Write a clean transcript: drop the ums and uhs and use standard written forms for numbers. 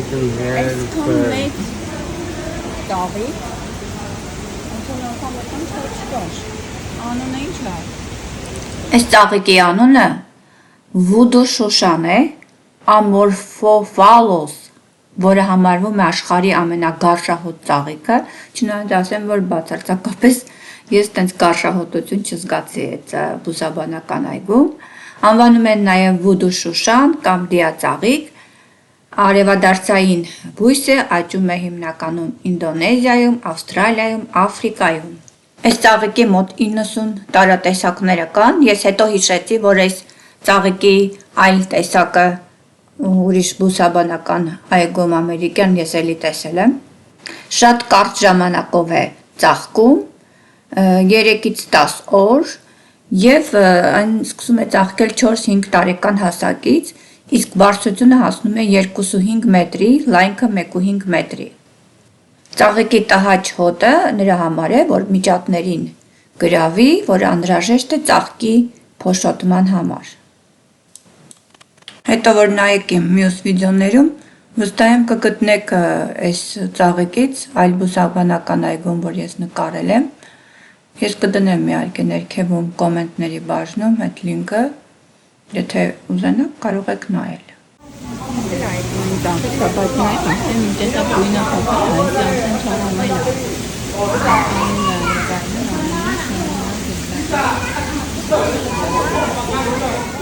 Escomlet David. Անցել անգամ չկար։ Անունը ինչ է։ Այս ծաղիկի անունը Voodoo Շուշան է, Amorphophallus, որը համարվում է աշխարհի ամենագարշահոտ ծաղիկը, չնայած ասեմ, որ բացարձակապես ես տենց գարշահոտություն չզգացի այդ բուսաբանական այգում, անվանում են նաև Voodoo Շուշան կամ դիածաղիկ, արևադարձային բույս է, աճում է հիմնականում Ինդոնեզիայում, Ավստրալիայում, Աֆրիկայում։ Այս ծաղիկի մոտ 90 տարատեսակները կան, ես հետո հիշեցի, որ այս ծաղիկի այլ տեսակը ուրիշ բուսաբանական այգում ամերիկյան ես էլի տեսել եմ, շատ կարճ ժամանակով է ծաղկում, 3-ից 10 օր և այն սկսում է ծաղկել 4-5 տարեկան հասակից, իսկ բարձրությունը հասնում է 2,5 մետրի, լայնքը 1,5 մետրի։ Ծաղիկի տհաճ հոտը նրա համար է, որ միջատներին գրավի, որը անհրաժեշտ է ծաղկի փոշոտման համար։ Հետո որ նայեք իմ մյուս վիդեոներում, վստահ եմ կգտնեք այս ծաղիկից այլ բուսաբանական այգում, որ ես նկարել եմ։ Ես կդնեմ իհարկե ներքևում կոմենտների բաժնում այդ լինքը, եթե ուզենաք կարող եք նայել։ Thank you.